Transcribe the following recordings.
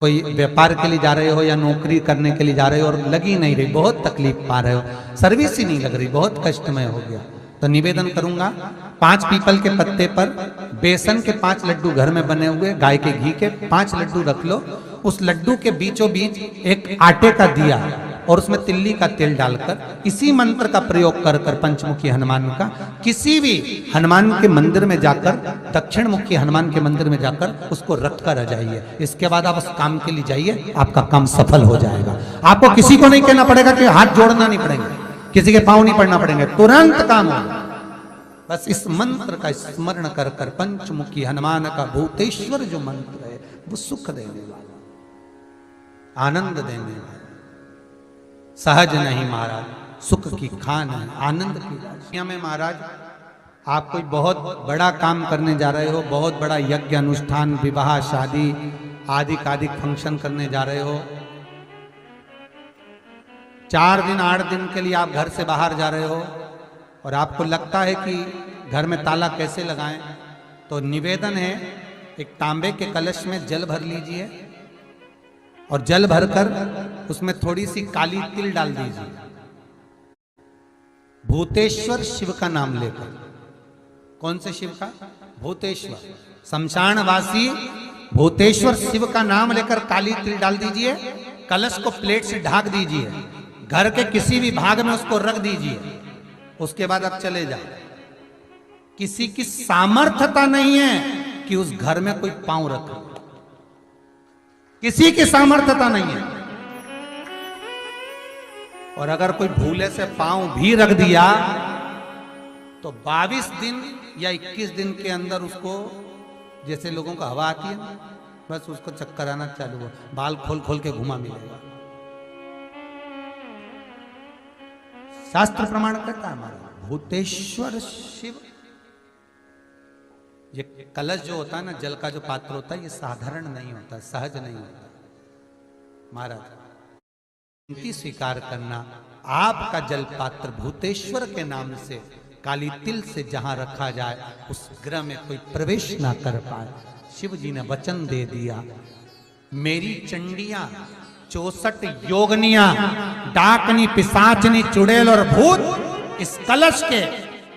कोई व्यापार के लिए जा रहे हो या नौकरी करने के लिए जा रहे हो और लगी नहीं रही, बहुत तकलीफ पा रहे हो, सर्विस ही नहीं लग रही, बहुत कष्टमय हो गया, तो निवेदन करूंगा 5 पीपल के पत्ते पर बेसन के 5 लड्डू घर में बने हुए, गाय के घी के 5 लड्डू रख लो, उस लड्डू के बीचों बीच एक आटे का दिया और उसमें तिल्ली का तेल डालकर इसी मंत्र का प्रयोग कर कर पंचमुखी हनुमान का किसी भी हनुमान के मंदिर में जाकर, दक्षिण मुखी हनुमान के मंदिर में जाकर उसको रख कर आ जाइए। इसके बाद आप उस काम के लिए जाइए, आपका काम सफल हो जाएगा। आपको किसी को नहीं कहना पड़ेगा कि हाथ जोड़ना नहीं पड़ेंगे, किसी के पांव नहीं पड़ना पड़ेंगे, तुरंत काम होगा। बस इस मंत्र का स्मरण कर कर पंचमुखी हनुमान का भूतेश्वर जो मंत्र है वो सुख देने वाला, आनंद देने वाला, सहज नहीं महाराज, सुख की खान है, आनंद की राशियां में महाराज आप कोई बहुत बड़ा काम करने जा रहे हो, बहुत बड़ा यज्ञ अनुष्ठान, विवाह, शादी आदि फंक्शन करने जा रहे हो, 4 दिन 8 दिन के लिए आप घर से बाहर जा रहे हो और आपको लगता है कि घर में ताला कैसे लगाएं, तो निवेदन है एक तांबे के कलश में जल भर लीजिए और जल भरकर उसमें थोड़ी सी काली तिल डाल दीजिए, भूतेश्वर शिव का नाम लेकर। कौन से शिव का? भूतेश्वर, शमशानवासी भूतेश्वर शिव का नाम लेकर काली तिल डाल दीजिए, कलश को प्लेट से ढक दीजिए, घर के किसी भी भाग में उसको रख दीजिए। उसके बाद आप चले जाओ। किसी की सामर्थ्यता नहीं है कि उस घर में कोई पांव रखे, किसी की सामर्थ्यता नहीं है। और अगर कोई भूले से पांव भी रख दिया तो 22 दिन या 21 दिन के अंदर उसको, जैसे लोगों को हवा आती है, बस उसको चक्कर आना चालू हो, बाल खोल खोल के घुमा मिलेगा। शास्त्र प्रमाण करता है हमारा भूतेश्वर शिव। ये कलश जो होता है ना, जल का जो पात्र होता है, ये साधारण नहीं होता, सहज नहीं होता महाराज। विनती स्वीकार करना, आपका जल पात्र भूतेश्वर के नाम से काली तिल से जहां रखा जाए उस गृह में कोई प्रवेश ना कर पाए। शिव जी ने वचन दे दिया, मेरी चंडियां 64 योगनियां, डाकनी, पिशाचनी, चुड़ैल और भूत इस कलश के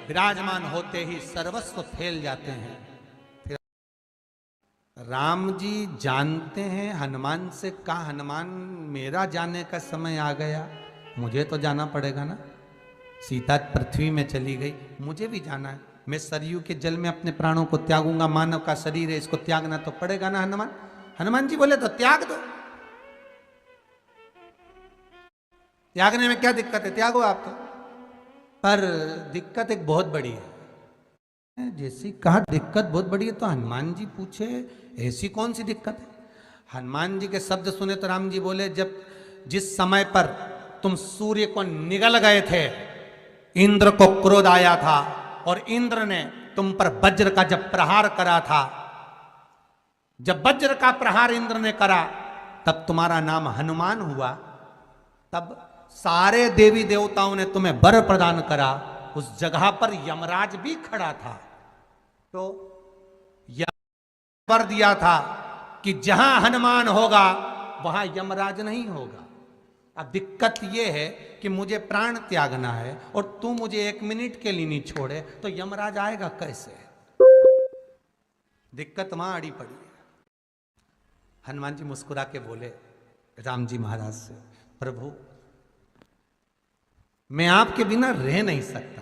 विराजमान होते ही सर्वस्व फैल जाते हैं। फिर राम जी जानते हैं हनुमान से, कहा हनुमान मेरा जाने का समय आ गया, मुझे तो जाना पड़ेगा ना, सीता पृथ्वी में चली गई, मुझे भी जाना है, मैं सरयू के जल में अपने प्राणों को त्यागूंगा, मानव का शरीर है, इसको त्यागना तो पड़ेगा ना हनुमान। हनुमान जी बोले तो त्याग दो, त्यागने में क्या दिक्कत है, त्यागो आप तो। पर दिक्कत एक बहुत बड़ी है। जैसी कहा दिक्कत बहुत बड़ी है तो हनुमान जी पूछे ऐसी कौन सी दिक्कत है? हनुमान जी के शब्द सुने तो राम जी बोले, जब जिस समय पर तुम सूर्य को निगल गए थे, इंद्र को क्रोध आया था और इंद्र ने तुम पर वज्र का जब प्रहार करा था, जब वज्र का प्रहार इंद्र ने करा तब तुम्हारा नाम हनुमान हुआ, तब सारे देवी देवताओं ने तुम्हें वर प्रदान करा। उस जगह पर यमराज भी खड़ा था, तो वर दिया था कि जहां हनुमान होगा वहां यमराज नहीं होगा। अब दिक्कत यह है कि मुझे प्राण त्यागना है और तू मुझे 1 मिनट के लिए नहीं छोड़े तो यमराज आएगा कैसे? दिक्कत वहां अड़ी पड़ी है। हनुमान जी मुस्कुरा के बोले राम जी महाराज से, प्रभु मैं आपके बिना रह नहीं सकता।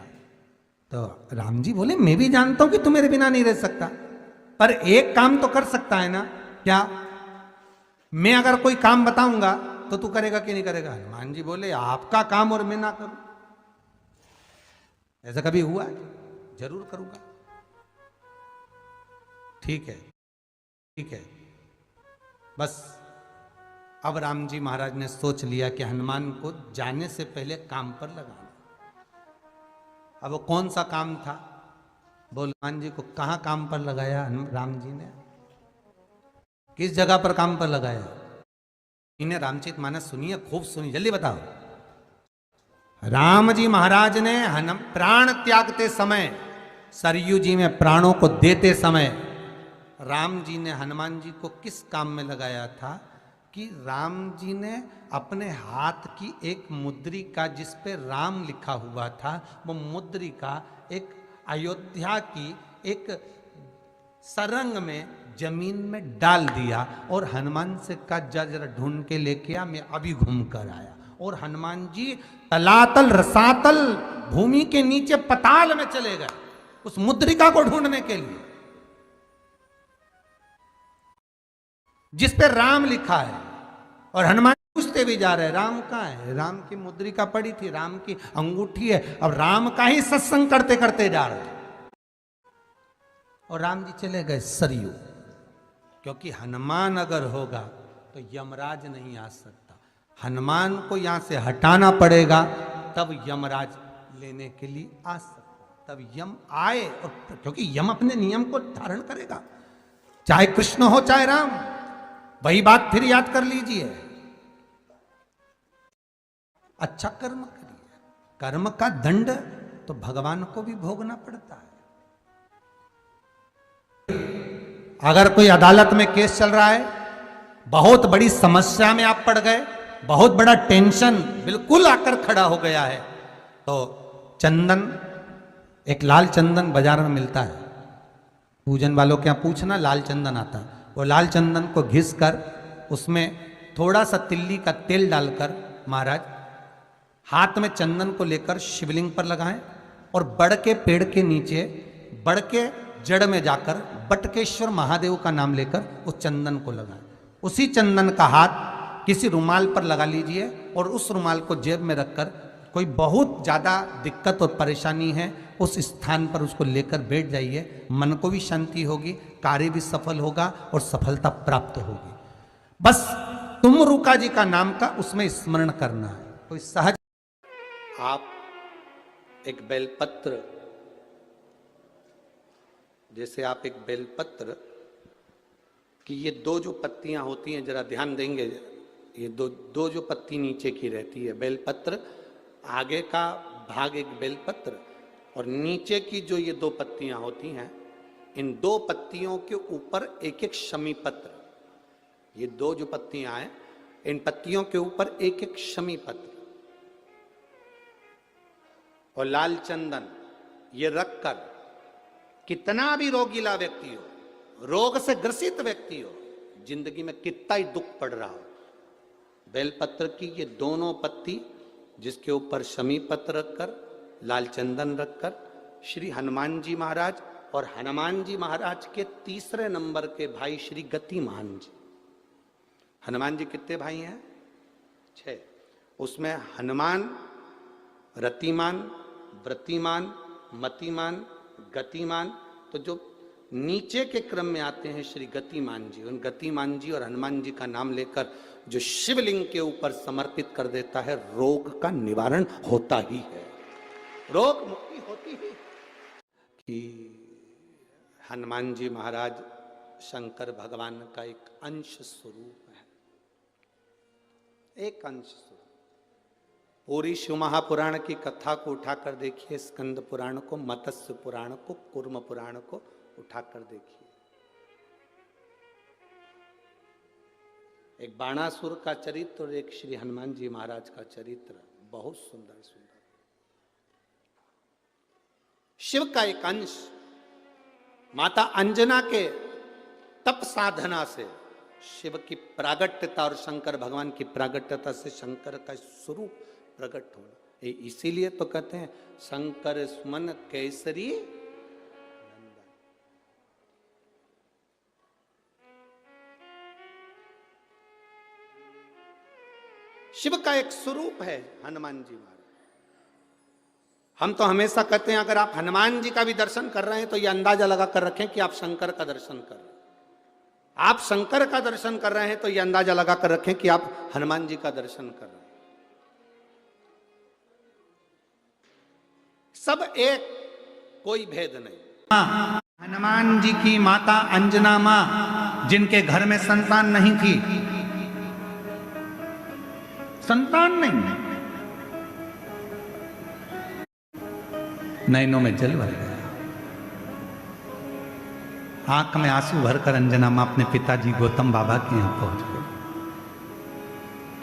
तो राम जी बोले, मैं भी जानता हूं कि तू मेरे बिना नहीं रह सकता, पर एक काम तो कर सकता है ना। क्या? मैं अगर कोई काम बताऊंगा तो तू करेगा कि नहीं करेगा? हनुमान जी बोले, आपका काम और मैं ना करूं, ऐसा कभी हुआ है? जरूर करूंगा। ठीक है, ठीक है। बस अब राम जी महाराज ने सोच लिया कि हनुमान को जाने से पहले काम पर लगाना। अब वो कौन सा काम था? बोल, हनुमान जी को कहाँ काम पर लगाया राम जी ने? किस जगह पर काम पर लगाया? इन्हें रामचरितमानस सुनिए, खूब सुनिए, जल्दी बताओ। राम जी महाराज ने प्राण त्यागते समय, सरयू जी में प्राणों को देते समय राम जी ने हनुमान जी को किस काम में लगाया था? कि राम जी ने अपने हाथ की एक मुद्रिका जिस पे राम लिखा हुआ था, वो मुद्रिका एक अयोध्या की एक सरंग में जमीन में डाल दिया और हनुमान से कहा जा जरा ढूंढ के लेके आ, मैं अभी घूम कर आया। और हनुमान जी तलातल रसातल भूमि के नीचे पताल में चले गए उस मुद्रिका को ढूंढने के लिए जिस पे राम लिखा है। और हनुमान पूछते भी जा रहे राम कहाँ है, राम की मुद्रिका पड़ी थी, राम की अंगूठी है। अब राम का ही सत्संग करते करते जा रहे और राम जी चले गए सरयू, क्योंकि हनुमान अगर होगा तो यमराज नहीं आ सकता। हनुमान को यहां से हटाना पड़ेगा तब यमराज लेने के लिए आ सकता, तब यम आए। और क्योंकि यम अपने नियम को धारण करेगा, चाहे कृष्ण हो चाहे राम। वही बात फिर याद कर लीजिए, अच्छा कर्म करिए, कर्म का दंड तो भगवान को भी भोगना पड़ता है। अगर कोई अदालत में केस चल रहा है, बहुत बड़ी समस्या में आप पड़ गए, बहुत बड़ा टेंशन बिल्कुल आकर खड़ा हो गया है, तो चंदन, एक लाल चंदन बाजार में मिलता है, पूजन वालों के यहाँ पूछना, लाल चंदन आता है। वो लाल चंदन को घिस कर उसमें थोड़ा सा तिल्ली का तेल डालकर महाराज हाथ में चंदन को लेकर शिवलिंग पर लगाएं और बड़ के पेड़ के नीचे, बड़ के जड़ में जाकर बटकेश्वर महादेव का नाम लेकर उस चंदन को लगाएं। उसी चंदन का हाथ किसी रुमाल पर लगा लीजिए और उस रुमाल को जेब में रखकर, कोई बहुत ज़्यादा दिक्कत और परेशानी है उस स्थान पर उसको लेकर बैठ जाइए। मन को भी शांति होगी, कार्य भी सफल होगा और सफलता प्राप्त होगी। बस तुम रुका जी का नाम का उसमें स्मरण करना है। कोई सहज, आप एक बेलपत्र, जैसे आप एक बेलपत्र की ये दो जो पत्तियां होती हैं, जरा ध्यान देंगे, ये दो जो पत्ती नीचे की रहती है बेलपत्र, आगे का भाग एक बेलपत्र और नीचे की जो ये दो पत्तियां होती हैं, इन दो पत्तियों के ऊपर एक एक शमी पत्र, ये दो जो पत्तियां हैं इन पत्तियों के ऊपर एक एक शमी पत्र और लाल चंदन, ये रखकर कितना भी रोगीला व्यक्ति हो, रोग से ग्रसित व्यक्ति हो, जिंदगी में कितना ही दुख पड़ रहा हो, बेलपत्र की ये दोनों पत्ती जिसके ऊपर शमी पत्र रखकर, लाल चंदन रखकर, श्री हनुमान जी महाराज और हनुमान जी महाराज के तीसरे नंबर के भाई श्री गतिमान जी। हनुमान जी कितने भाई हैं? 6। उसमें हनुमान, रतिमान, व्रतिमान, मतिमान, गतिमान, तो जो नीचे के क्रम में आते हैं श्री गतिमान जी, उन गतिमान जी और हनुमान जी का नाम लेकर जो शिवलिंग के ऊपर समर्पित कर देता है, रोग का निवारण होता ही है, रोग मुक्ति होती ही। कि हनुमान जी महाराज शंकर भगवान का एक अंश स्वरूप है, एक अंश स्वरूप। पूरी शिव महापुराण की कथा को उठाकर देखिए, स्कंद पुराण को, मत्स्य पुराण को, कूर्म पुराण को उठाकर देखिए। एक बाणासुर का चरित्र और एक श्री हनुमान जी महाराज का चरित्र, बहुत सुंदर सुंदर। शिव का एक अंश माता अंजना के तप साधना से शिव की प्रागट्यता और शंकर भगवान की प्रागट्यता से शंकर का स्वरूप प्रकट होना। इसीलिए तो कहते हैं शंकर सुमन केसरी नंदन। शिव का एक स्वरूप है हनुमान जी महाराज। हम तो हमेशा कहते हैं अगर आप हनुमान जी का भी दर्शन कर रहे हैं तो ये अंदाजा लगा कर रखें कि आप शंकर का दर्शन कर रहे हैं। आप शंकर का दर्शन कर रहे हैं तो ये अंदाजा लगा कर रखें कि आप हनुमान जी का दर्शन कर रहे हैं। सब एक, कोई भेद नहीं। हनुमान जी की माता अंजना मां, जिनके घर में संतान नहीं थी, संतान नहीं, नैनों में जल भर गया, आंख में आंसू भरकर अंजना मां अपने पिताजी गौतम बाबा के यहां पहुंच गए।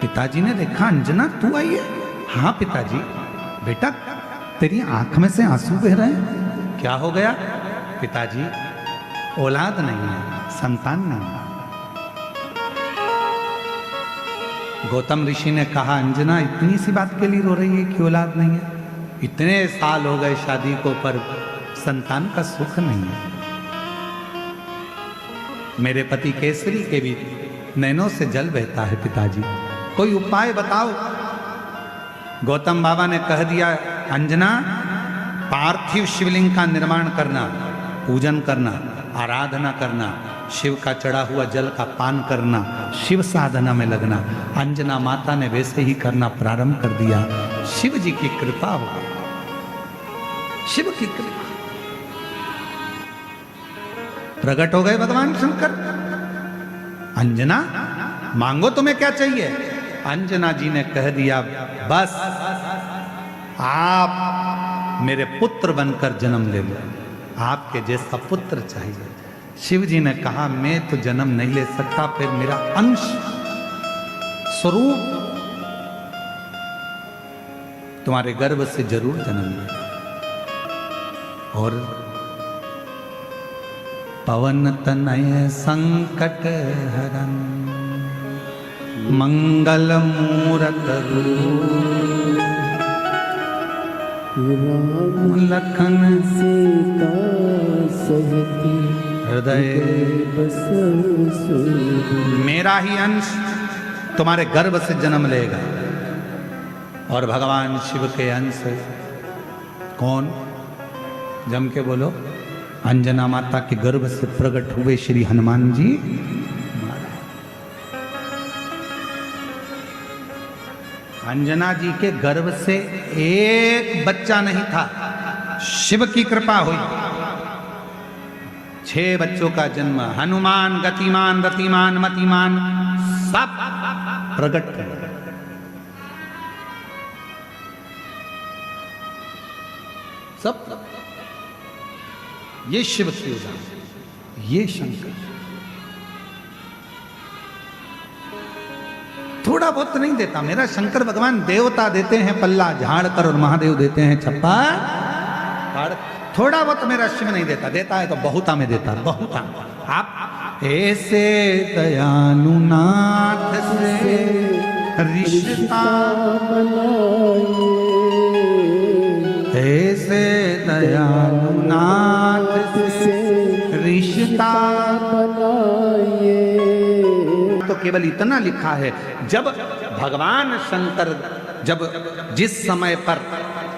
पिताजी ने देखा, अंजना तू आई है? हाँ पिताजी। बेटा तेरी आंख में से आंसू बह रहे हैं, क्या हो गया? पिताजी औलाद नहीं है, संतान नहीं है। गौतम ऋषि ने कहा, अंजना इतनी सी बात के लिए रो रही है कि औलाद नहीं है? इतने साल हो गए शादी को, पर संतान का सुख नहीं है। मेरे पति केसरी के भी नैनों से जल बहता है पिताजी, कोई उपाय बताओ। गौतम बाबा ने कह दिया, अंजना पार्थिव शिवलिंग का निर्माण करना, पूजन करना, आराधना करना, शिव का चढ़ा हुआ जल का पान करना, शिव साधना में लगना। अंजना माता ने वैसे ही करना प्रारंभ कर दिया। शिव जी की कृपा हो गई, शिव की कृपा, प्रकट हो गए भगवान शंकर। अंजना मांगो तुम्हें क्या चाहिए? अंजना जी ने कह दिया, बस आप मेरे पुत्र बनकर जन्म ले लो, आपके जैसा पुत्र चाहिए। शिव जी ने कहा, मैं तो जन्म नहीं ले सकता, फिर मेरा अंश स्वरूप तुम्हारे गर्भ से जरूर जन्म ले। और पवन तनय संकट हरन मंगल मूरत रूप लखन सीता सहित हृदय मेरा ही अंश तुम्हारे गर्भ से जन्म लेगा। और भगवान शिव के अंश कौन? जम के बोलो। अंजना माता के गर्भ से प्रकट हुए श्री हनुमान जी महाराज। अंजना जी के गर्भ से एक बच्चा नहीं था, शिव की कृपा हुई। 6 बच्चों का जन्म, हनुमान, गतिमान, रतिमान, मतिमान, सब प्रकट कर। सब ये शिव की उदाहरण, ये शंकर। थोड़ा बहुत नहीं देता मेरा शंकर भगवान। देवता देते हैं पल्ला झाड़ कर और महादेव देते हैं छप्पा फाड़। थोड़ा बहुत मेरा शिव नहीं देता, देता है तो बहुता में देता, बहुता। आप ऐसे दयालु नाथ से रिश्ता बनाइए, ऐसे दयालु नाथ से रिश्ता बनाइए। तो केवल इतना लिखा है, जब भगवान शंकर जब जिस समय पर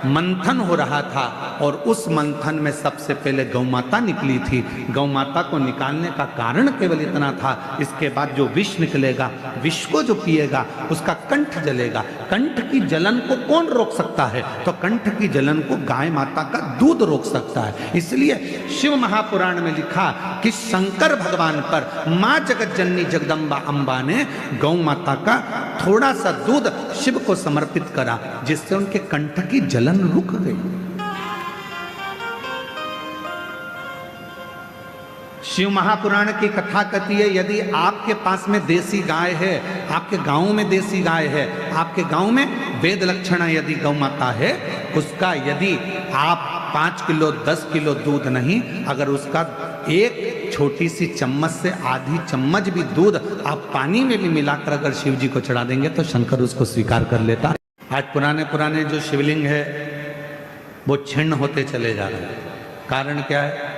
मंथन हो रहा था और उस मंथन में सबसे पहले गौ माता निकली थी, गौ माता को निकालने का कारण केवल इतना था, इसके बाद जो विष निकलेगा, विष को जो पिएगा उसका कंठ जलेगा। कंठ की जलन को कौन रोक सकता है? तो कंठ की जलन को गाय माता का दूध रोक सकता है। इसलिए शिव महापुराण में लिखा कि शंकर भगवान पर माँ जगत जननी जगदम्बा अम्बा ने गौ माता का थोड़ा सा दूध शिव को समर्पित करा, जिससे उनके कंठ की जलन रुक गई। शिव महापुराण की कथा कहती है, यदि आपके पास में देसी गाय है, आपके गांव में देसी गाय है, आपके गांव में वेद लक्षणा यदि गौ माता है, उसका यदि आप 5 किलो 10 किलो दूध नहीं, अगर उसका एक छोटी सी चम्मच से आधी चम्मच भी दूध आप पानी में भी मिलाकर अगर शिव जी को चढ़ा देंगे तो शंकर उसको स्वीकार कर लेता। आज पुराने पुराने जो शिवलिंग है वो छिन्न होते चले जा रहे हैं। कारण क्या है?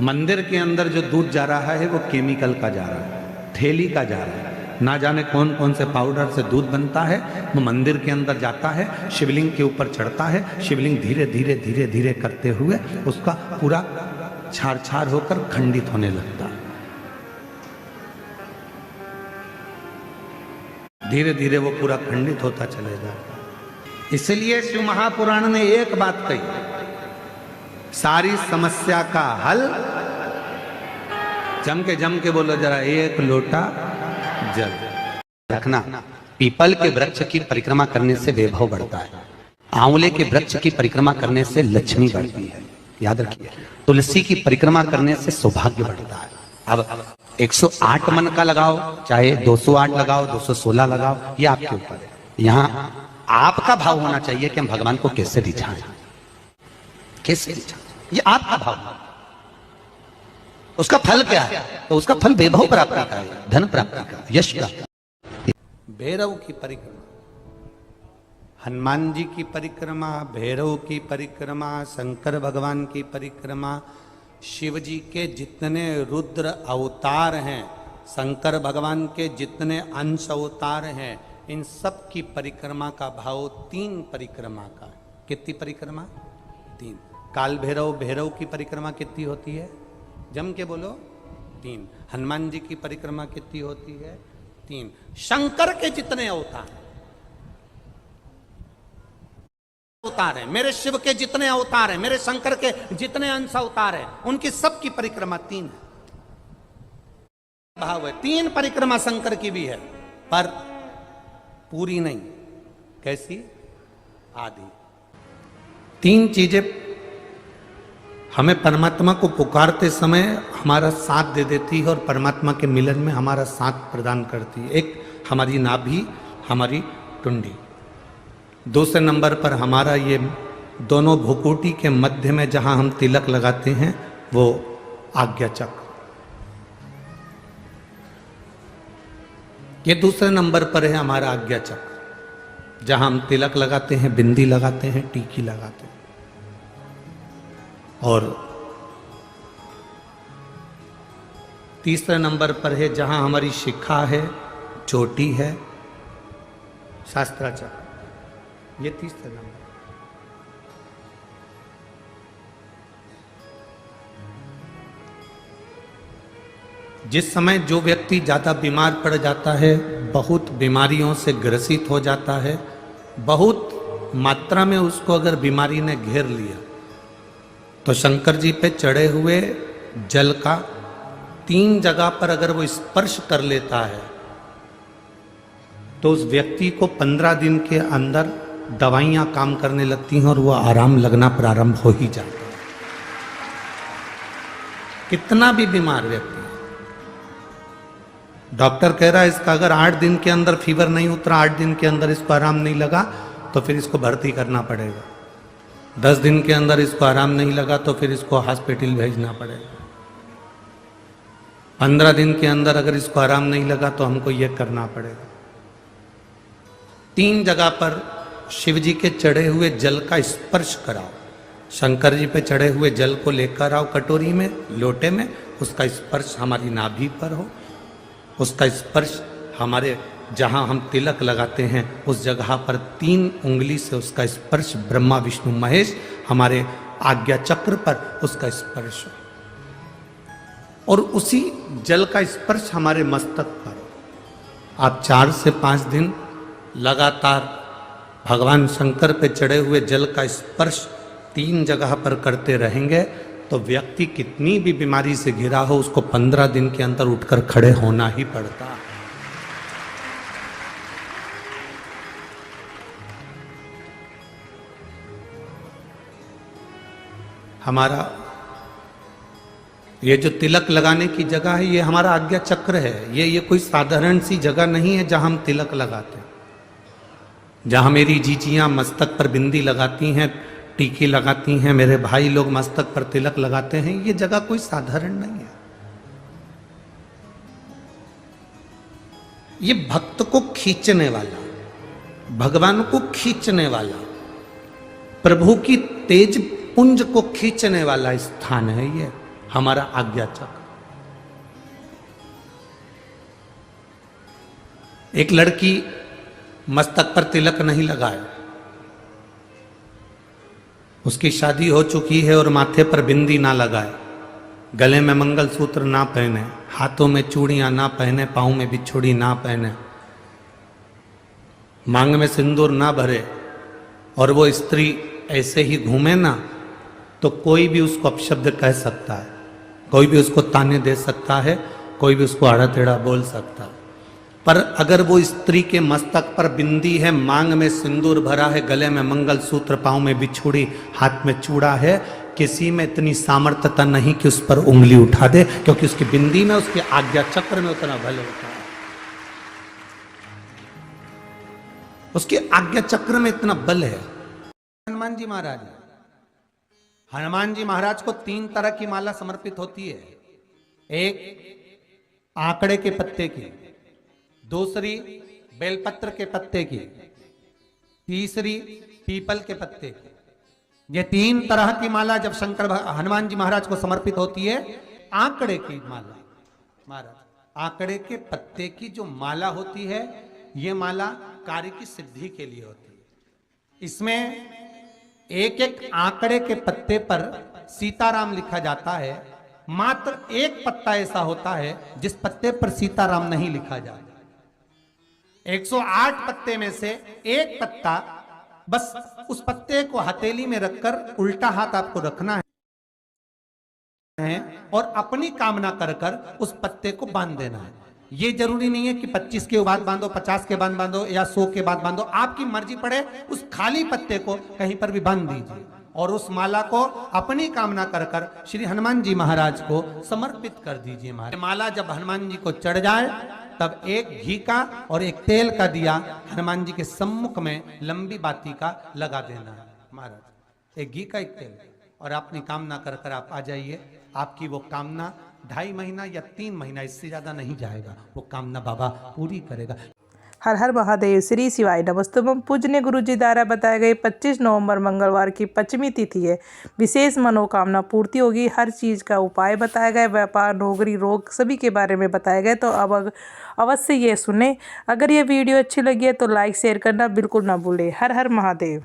मंदिर के अंदर जो दूध जा रहा है वो केमिकल का जा रहा है, थैली का जा रहा है। ना जाने कौन कौन से पाउडर से दूध बनता है, वो मंदिर के अंदर जाता है, शिवलिंग के ऊपर चढ़ता है। शिवलिंग धीरे धीरे धीरे धीरे करते हुए उसका पूरा छार छार होकर खंडित होने लगता है। धीरे धीरे वो पूरा खंडित होता चलेगा। इसलिए शिव महापुराण ने एक बात कही, सारी समस्या का हल, जम के बोलो जरा, एक लोटा जल रखना। पीपल के वृक्ष की परिक्रमा करने से वैभव बढ़ता है, आंवले के वृक्ष की परिक्रमा करने से लक्ष्मी बढ़ती है, याद रखिए। तुलसी की परिक्रमा करने से सौभाग्य बढ़ता है। अब 108 मन का लगाओ, चाहे 208 लगाओ, 216 लगाओ, ये आपके ऊपर है। यहां आपका भाव होना चाहिए कि हम भगवान को कैसे रिझाएं, कैसे रिझाएं, ये आपका भाव है। उसका फल क्या है? तो उसका फल वैभव प्राप्ति का है, धन प्राप्ति का, यश का। भैरव की परिक्रमा, हनुमान जी की परिक्रमा, भैरव की परिक्रमा, शंकर भगवान की परिक्रमा, शिव जी के जितने रुद्र अवतार हैं, शंकर भगवान के जितने अंश अवतार हैं, इन सब की परिक्रमा का भाव 3 परिक्रमा का। कितनी परिक्रमा? 3। काल भैरव, भैरव की परिक्रमा कितनी होती है? जम के बोलो, 3। हनुमान जी की परिक्रमा कितनी होती है? 3। शंकर के जितने अवतार है, मेरे शिव के जितने अवतार हैं, मेरे शंकर के जितने अंश अवतार हैं, उनकी सबकी परिक्रमा 3 है। भाव है 3 परिक्रमा शंकर की भी है, पर पूरी नहीं। कैसी? आधी। 3 चीजें हमें परमात्मा को पुकारते समय हमारा साथ दे देती है और परमात्मा के मिलन में हमारा साथ प्रदान करती है। एक हमारी नाभि, हमारी टुंडी। दूसरे नंबर पर हमारा ये दोनों भुकुटी के मध्य में जहां हम तिलक लगाते हैं, वो आज्ञा चक्र। ये दूसरे नंबर पर है हमारा आज्ञा चक्र, जहां हम तिलक लगाते हैं, बिंदी लगाते हैं, टीकी लगाते हैं। और तीसरे नंबर पर है जहां हमारी शिखा है, चोटी है, शास्त्राचक्र। ये तीसरे नंबर। जिस समय जो व्यक्ति ज्यादा बीमार पड़ जाता है, बहुत बीमारियों से ग्रसित हो जाता है, बहुत मात्रा में उसको अगर बीमारी ने घेर लिया, तो शंकर जी पे चढ़े हुए जल का 3 जगह पर अगर वो स्पर्श कर लेता है, तो उस व्यक्ति को 15 दिन के अंदर दवाइयां काम करने लगती हैं और वो आराम लगना प्रारंभ हो ही जाता है। कितना भी बीमार व्यक्ति, डॉक्टर कह रहा है इसका अगर 8 दिन के अंदर फीवर नहीं उतरा, 8 दिन के अंदर इसको आराम नहीं लगा, तो फिर इसको भर्ती करना पड़ेगा। 10 दिन के अंदर इसको आराम नहीं लगा, तो फिर इसको हॉस्पिटल भेजना पड़ेगा। 15 दिन के अंदर अगर इसको आराम नहीं लगा, तो हमको ये करना पड़ेगा। 3 जगह पर शिव जी के चढ़े हुए जल का स्पर्श कराओ। शंकर जी पे चढ़े हुए जल को लेकर आओ कटोरी में, लोटे में, उसका स्पर्श हमारी नाभि पर हो, उसका स्पर्श हमारे जहां हम तिलक लगाते हैं उस जगह पर 3 उंगली से उसका स्पर्श, ब्रह्मा विष्णु महेश हमारे आज्ञा चक्र पर उसका स्पर्श हो, और उसी जल का स्पर्श हमारे मस्तक पर हो। आप 4 से 5 दिन लगातार भगवान शंकर पे चढ़े हुए जल का स्पर्श 3 जगह पर करते रहेंगे, तो व्यक्ति कितनी भी बीमारी से घिरा हो, उसको 15 दिन के अंदर उठकर खड़े होना ही पड़ता है। हमारा ये जो तिलक लगाने की जगह है, ये हमारा आज्ञा चक्र है। ये कोई साधारण सी जगह नहीं है जहां हम तिलक लगाते हैं। जहां मेरी जीजियां मस्तक पर बिंदी लगाती हैं, टीकी लगाती हैं, मेरे भाई लोग मस्तक पर तिलक लगाते हैं, ये जगह कोई साधारण नहीं है। ये भक्त को खींचने वाला, भगवान को खींचने वाला, प्रभु की तेज पुंज को खींचने वाला स्थान है ये हमारा आज्ञा चक्र। एक लड़की मस्तक पर तिलक नहीं लगाए, उसकी शादी हो चुकी है और माथे पर बिंदी ना लगाए, गले में मंगलसूत्र ना पहने, हाथों में चूड़ियां ना पहने, पाँव में बिछुड़ी ना पहने, मांग में सिंदूर ना भरे, और वो स्त्री ऐसे ही घूमे ना, तो कोई भी उसको अपशब्द कह सकता है, कोई भी उसको ताने दे सकता है, कोई भी उसको आड़ा टेढ़ा बोल सकता है। पर अगर वो स्त्री के मस्तक पर बिंदी है, मांग में सिंदूर भरा है, गले में मंगलसूत्र, पाँव में बिछुड़ी, हाथ में चूड़ा है, किसी में इतनी सामर्थ्यता नहीं कि उस पर उंगली उठा दे, क्योंकि उसकी बिंदी में, उसके आज्ञा चक्र में उतना बल होता है, उसके आज्ञा चक्र में इतना बल है। हनुमान जी महाराज, हनुमान जी महाराज को 3 तरह की माला समर्पित होती है। एक आंकड़े के पत्ते की, दूसरी बेलपत्र के पत्ते की, तीसरी पीपल के पत्ते की। ये 3 तरह की माला जब हनुमान जी महाराज को समर्पित होती है। आंकड़े की माला, महाराज आंकड़े के पत्ते की जो माला होती है, ये माला कार्य की सिद्धि के लिए होती है। इसमें एक एक आंकड़े के पत्ते पर सीताराम लिखा जाता है। मात्र एक पत्ता ऐसा होता है जिस पत्ते पर सीताराम नहीं लिखा जाता। 108 पत्ते में से एक पत्ता, बस उस पत्ते को हथेली में रखकर उल्टा हाथ आपको रखना है और अपनी कामना कर कर उस पत्ते को बांध देना है। ये जरूरी नहीं है कि 25 के बाद बांधो, 50 के बाद बांधो या 100 के बाद बांधो, आपकी मर्जी पड़े। उस खाली पत्ते को कहीं पर भी बांध दीजिए और उस माला को अपनी कामना कर कर श्री हनुमान जी महाराज को समर्पित कर दीजिए। माला जब हनुमान जी को चढ़ जाए तब एक घी का और एक तेल का दिया हनुमान जी के सम्मुख में लंबी बाती का लगा देना है। महाराज एक घी का, एक तेल, और अपनी कामना कर कर आप आ जाइए। आपकी वो कामना 2.5 महीना या 3 महीना, इससे ज्यादा नहीं जाएगा, वो कामना बाबा पूरी करेगा। हर हर महादेव। श्री शिवाय नमस्तुभम। पूजनीय गुरु जी द्वारा बताए गए 25 नवंबर मंगलवार की पंचमी तिथि है। विशेष मनोकामना पूर्ति होगी। हर चीज़ का उपाय बताया गया, व्यापार, नौकरी, रोग सभी के बारे में बताया गया। तो अब अवश्य ये सुने। अगर ये वीडियो अच्छी लगी है तो लाइक शेयर करना बिल्कुल ना भूलें। हर हर महादेव।